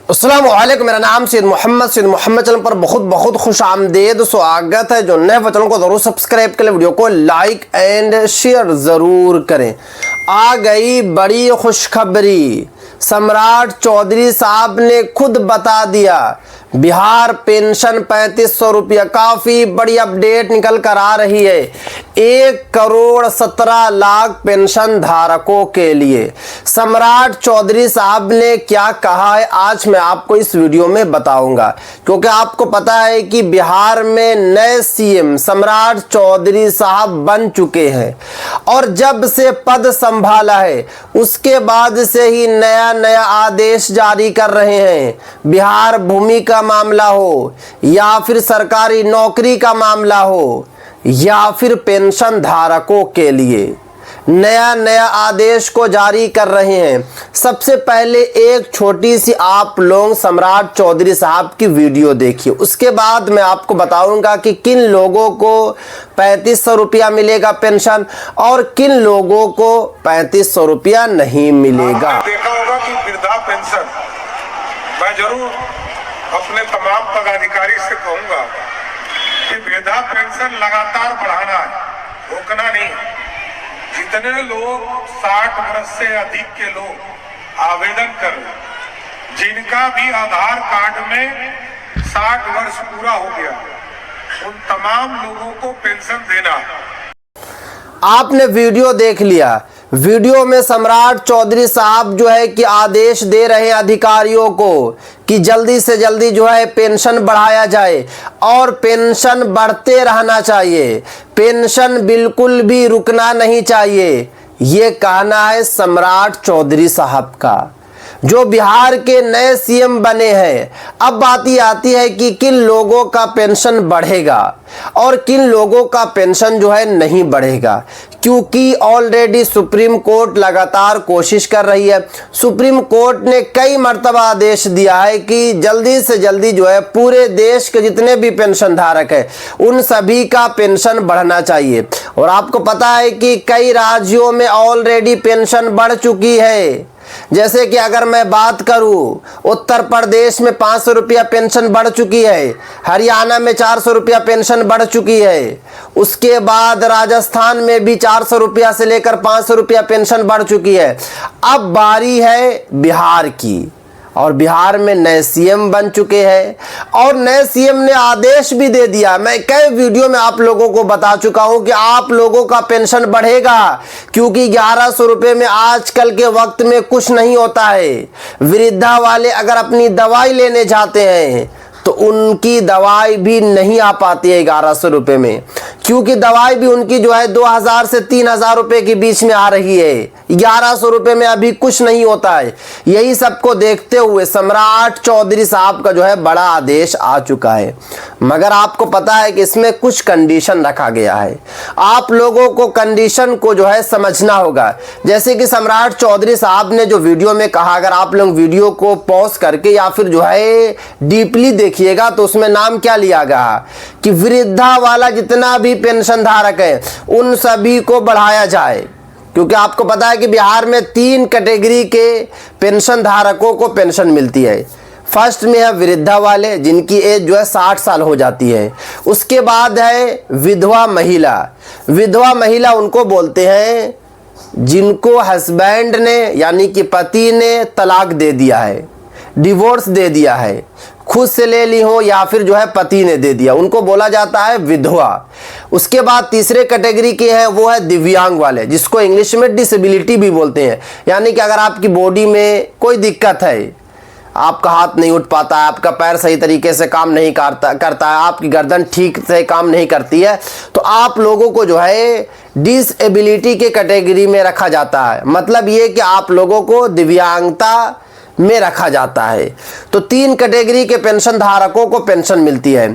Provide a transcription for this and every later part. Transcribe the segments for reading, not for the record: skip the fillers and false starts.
अस्सलाम वालेकुम, मेरा नाम सैयद मोहम्मद चैनल पर बहुत बहुत खुश आमदेद स्वागत है। जो नए चैनल को जरूर सब्सक्राइब करें, वीडियो को लाइक एंड शेयर ज़रूर करें। आ गई बड़ी खुशखबरी, सम्राट चौधरी साहब ने खुद बता दिया बिहार पेंशन 3500 रुपया। काफ़ी बड़ी अपडेट निकल कर आ रही है। 1,17,00,000 पेंशन धारकों के लिए सम्राट चौधरी साहब ने क्या कहा है, आज मैं आपको इस वीडियो में बताऊंगा। क्योंकि आपको पता है कि बिहार में नए सीएम सम्राट चौधरी साहब बन चुके हैं और जब से पद संभाला है उसके बाद से ही नया नया आदेश जारी कर रहे हैं। बिहार भूमि का मामला हो या फिर सरकारी नौकरी का मामला हो या फिर पेंशन धारकों के लिए नया नया आदेश को जारी कर रहे हैं। सबसे पहले एक छोटी सी आप लोग सम्राट चौधरी साहब की वीडियो देखिए, उसके बाद मैं आपको बताऊंगा कि किन लोगों को 3500 रुपया मिलेगा पेंशन और किन लोगों को 3500 रुपया नहीं मिलेगा। देखा होगा कि वृद्धा पेंशन मैं जरूर अपने तमाम पदाधिकारी से कहूंगा कि वृद्धा पेंशन लगातार बढ़ाना है, रोकना नहीं। जितने लोग 60 वर्ष से अधिक के लोग आवेदन कर रहे, जिनका भी आधार कार्ड में 60 वर्ष पूरा हो गया, उन तमाम लोगों को पेंशन देना है। आपने वीडियो देख लिया। वीडियो में सम्राट चौधरी साहब जो है कि आदेश दे रहे हैं अधिकारियों को कि जल्दी से जल्दी जो है पेंशन बढ़ाया जाए और पेंशन बढ़ते रहना चाहिए, पेंशन बिल्कुल भी रुकना नहीं चाहिए। ये कहना है सम्राट चौधरी साहब का, जो बिहार के नए सीएम बने हैं। अब बात ही आती है कि किन लोगों का पेंशन बढ़ेगा और किन लोगों का पेंशन जो है नहीं बढ़ेगा, क्योंकि ऑलरेडी सुप्रीम कोर्ट लगातार कोशिश कर रही है। सुप्रीम कोर्ट ने कई मर्तबा आदेश दिया है कि जल्दी से जल्दी जो है पूरे देश के जितने भी पेंशन धारक है उन सभी का पेंशन बढ़ना चाहिए। और आपको पता है कि कई राज्यों में ऑलरेडी पेंशन बढ़ चुकी है। जैसे कि अगर मैं बात करूं, उत्तर प्रदेश में 500 रुपया पेंशन बढ़ चुकी है, हरियाणा में 400 रुपया पेंशन बढ़ चुकी है, उसके बाद राजस्थान में भी 400 रुपया से लेकर 500 रुपया पेंशन बढ़ चुकी है। अब बारी है बिहार की और बिहार में नए सीएम बन चुके हैं और नए सीएम ने आदेश भी दे दिया। मैं कई वीडियो में आप लोगों को बता चुका हूं कि आप लोगों का पेंशन बढ़ेगा, क्योंकि 1100 रुपये में आजकल के वक्त में कुछ नहीं होता है। वृद्धा वाले अगर अपनी दवाई लेने जाते हैं तो उनकी दवाई भी नहीं आ पाती है 1100 रुपये में, क्योंकि दवाई भी उनकी जो है 2000 से 3000 रुपये के बीच में आ रही है। 1100 रुपये में अभी कुछ नहीं होता है। यही सबको देखते हुए सम्राट चौधरी साहब का जो है बड़ा आदेश आ चुका है। मगर आपको पता है कि इसमें कुछ कंडीशन रखा गया है। आप लोगों को कंडीशन को जो है समझना होगा। जैसे कि सम्राट चौधरी साहब ने जो वीडियो में कहा, अगर आप लोग वीडियो को पॉज करके या फिर जो है डीपली देखिएगा तो उसमें नाम क्या लिया गया कि वृद्धा वाला जितना भी पेंशन धारक है उन सभी को बढ़ाया जाए। क्योंकि आपको पता है कि बिहार में 3 कैटेगरी के पेंशन धारकों को पेंशन मिलती है। फर्स्ट में है वृद्धा वाले, जिनकी एज जो है 60 साल हो जाती है। उसके बाद है विधवा महिला। विधवा महिला उनको बोलते हैं जिनको हस्बैंड ने यानी कि पति ने तलाक दे दिया है, डिवोर्स दे दिया है, खुद से ले ली हो या फिर जो है पति ने दे दिया, उनको बोला जाता है विधवा। उसके बाद तीसरे कैटेगरी के हैं वो है दिव्यांग वाले, जिसको इंग्लिश में डिसेबिलिटी भी बोलते हैं। यानी कि अगर आपकी बॉडी में कोई दिक्कत है, आपका हाथ नहीं उठ पाता है, आपका पैर सही तरीके से काम नहीं करता है, आपकी गर्दन ठीक से काम नहीं करती है, तो आप लोगों को जो है डिसेबिलिटी के कैटेगरी में रखा जाता है। मतलब ये कि आप लोगों को दिव्यांगता में रखा जाता है। तो 3 कैटेगरी के पेंशन धारकों को पेंशन मिलती है।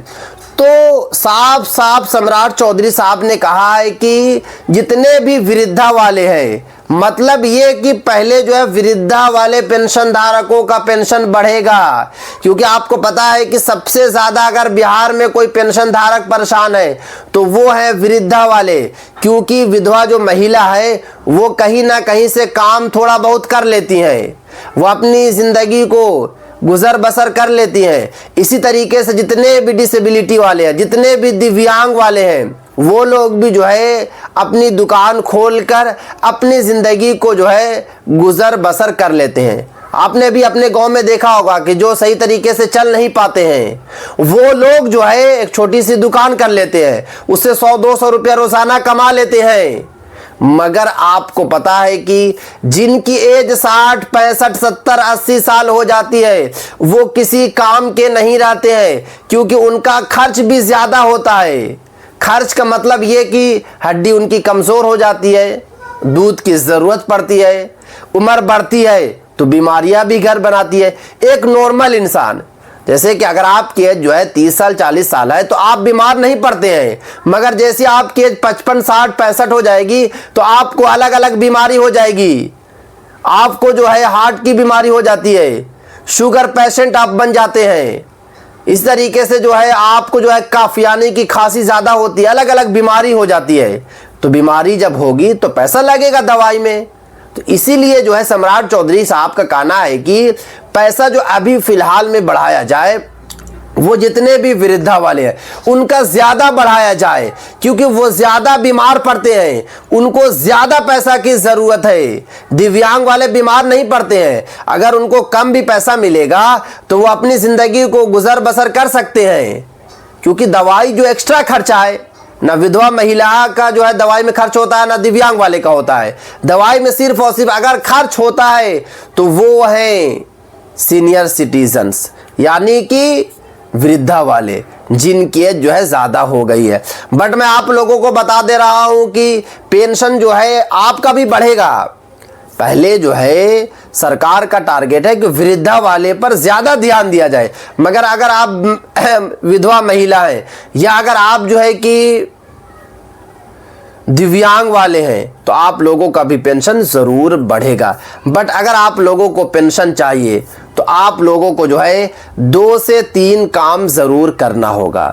तो साफ साफ सम्राट चौधरी साहब ने कहा है कि जितने भी वृद्धा वाले हैं, मतलब ये कि पहले जो है वृद्धा वाले पेंशन धारकों का पेंशन बढ़ेगा, क्योंकि आपको पता है कि सबसे ज्यादा अगर बिहार में कोई पेंशन धारक परेशान है तो वो है वृद्धा वाले। क्योंकि विधवा जो महिला है वो कहीं ना कहीं से काम थोड़ा बहुत कर लेती हैं, वो अपनी जिंदगी को गुजर बसर कर लेती हैं। इसी तरीके से जितने भी डिसेबिलिटी वाले हैं, जितने भी दिव्यांग वाले हैं, वो लोग भी जो है अपनी दुकान खोलकर अपनी ज़िंदगी को जो है गुजर बसर कर लेते हैं। आपने भी अपने गांव में देखा होगा कि जो सही तरीके से चल नहीं पाते हैं वो लोग जो है एक छोटी सी दुकान कर लेते हैं, उससे 100-200 रुपया रोजाना कमा लेते हैं। मगर आपको पता है कि जिनकी एज 60, 65, 70, 80 साल हो जाती है वो किसी काम के नहीं रहते हैं, क्योंकि उनका खर्च भी ज़्यादा होता है। खर्च का मतलब ये कि हड्डी उनकी कमज़ोर हो जाती है, दूध की ज़रूरत पड़ती है, उम्र बढ़ती है तो बीमारियां भी घर बनाती है। एक नॉर्मल इंसान, जैसे कि अगर आपकी एज जो है 30 साल 40 साल है तो आप बीमार नहीं पड़ते हैं, मगर जैसे आपकी एज 55, 60, 65 हो जाएगी तो आपको अलग अलग बीमारी हो जाएगी। आपको जो है हार्ट की बीमारी हो जाती है, शुगर पेशेंट आप बन जाते हैं। इस तरीके से जो है आपको जो है कफ यानी कि खांसी ज़्यादा होती है, अलग अलग बीमारी हो जाती है। तो बीमारी जब होगी तो पैसा लगेगा दवाई में। तो इसीलिए जो है सम्राट चौधरी साहब का कहना है कि पैसा जो अभी फिलहाल में बढ़ाया जाए वो जितने भी वृद्धा वाले हैं उनका ज़्यादा बढ़ाया जाए, क्योंकि वो ज़्यादा बीमार पड़ते हैं, उनको ज़्यादा पैसा की ज़रूरत है। दिव्यांग वाले बीमार नहीं पड़ते हैं, अगर उनको कम भी पैसा मिलेगा तो वो अपनी ज़िंदगी को गुजर बसर कर सकते हैं। क्योंकि दवाई जो एक्स्ट्रा खर्चा है, ना विधवा महिला का जो है दवाई में खर्च होता है, ना दिव्यांग वाले का होता है। दवाई में सिर्फ और सिर्फ अगर खर्च होता है तो वो हैं सीनियर सिटीजन्स, यानी कि वृद्धा वाले, जिनकी एज जो है ज़्यादा हो गई है। बट मैं आप लोगों को बता दे रहा हूँ कि पेंशन जो है आपका भी बढ़ेगा। पहले जो है सरकार का टारगेट है कि वृद्धा वाले पर ज़्यादा ध्यान दिया जाए, मगर अगर आप विधवा महिला हैं या अगर आप जो है कि दिव्यांग वाले हैं तो आप लोगों का भी पेंशन ज़रूर बढ़ेगा। बट अगर आप लोगों को पेंशन चाहिए तो आप लोगों को जो है 2 से 3 काम ज़रूर करना होगा।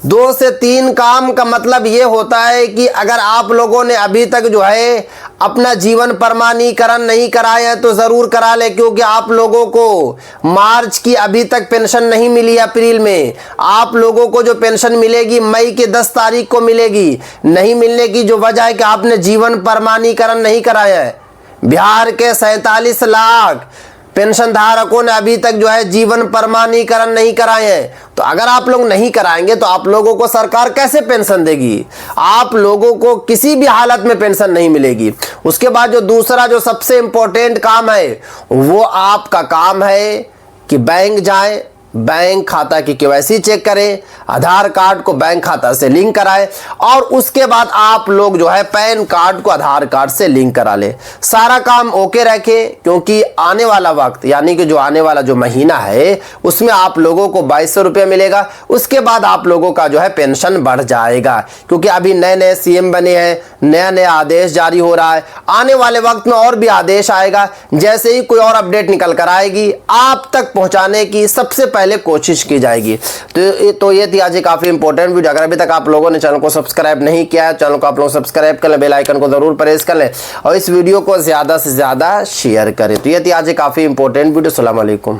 2 से 3 काम का मतलब ये होता है कि अगर आप लोगों ने अभी तक जो है अपना जीवन प्रमाणीकरण नहीं कराया है तो ज़रूर करा ले, क्योंकि आप लोगों को मार्च की अभी तक पेंशन नहीं मिली। अप्रैल में आप लोगों को जो पेंशन मिलेगी मई के 10 तारीख को मिलेगी। नहीं मिलने की जो वजह है कि आपने जीवन प्रमाणीकरण नहीं कराया है। बिहार के 47 लाख पेंशन धारकों ने अभी तक जो है जीवन प्रमाणीकरण नहीं कराए हैं। तो अगर आप लोग नहीं कराएंगे तो आप लोगों को सरकार कैसे पेंशन देगी? आप लोगों को किसी भी हालत में पेंशन नहीं मिलेगी। उसके बाद जो दूसरा जो सबसे इंपॉर्टेंट काम है वो आपका काम है कि बैंक जाएं, बैंक खाता की केवाईसी चेक करें, आधार कार्ड को बैंक खाता से लिंक कराएं और उसके बाद आप लोग जो है पैन कार्ड को आधार कार्ड से लिंक करा ले। सारा काम ओके रखें, क्योंकि आने वाला वक्त यानी कि जो आने वाला जो महीना है उसमें आप लोगों को 2200 रुपये मिलेगा। उसके बाद आप लोगों का जो है पेंशन बढ़ जाएगा, क्योंकि अभी नए नए सीएम बने हैं, नया नया आदेश जारी हो रहा है। आने वाले वक्त में और भी आदेश आएगा। जैसे ही कोई और अपडेट निकल कर आएगी आप तक पहुंचाने की सबसे पहले कोशिश की जाएगी। तो ये थी आज काफी इंपॉर्टेंट वीडियो। अगर अभी तक आप लोगों ने चैनल को सब्सक्राइब नहीं किया है, चैनल को आप लोग सब्सक्राइब कर लें, बेल आइकन को जरूर प्रेस कर लें और इस वीडियो को ज्यादा से ज्यादा शेयर करें। तो ये थी आज काफी इंपॉर्टेंट वीडियो। अस्सलाम वालेकुम।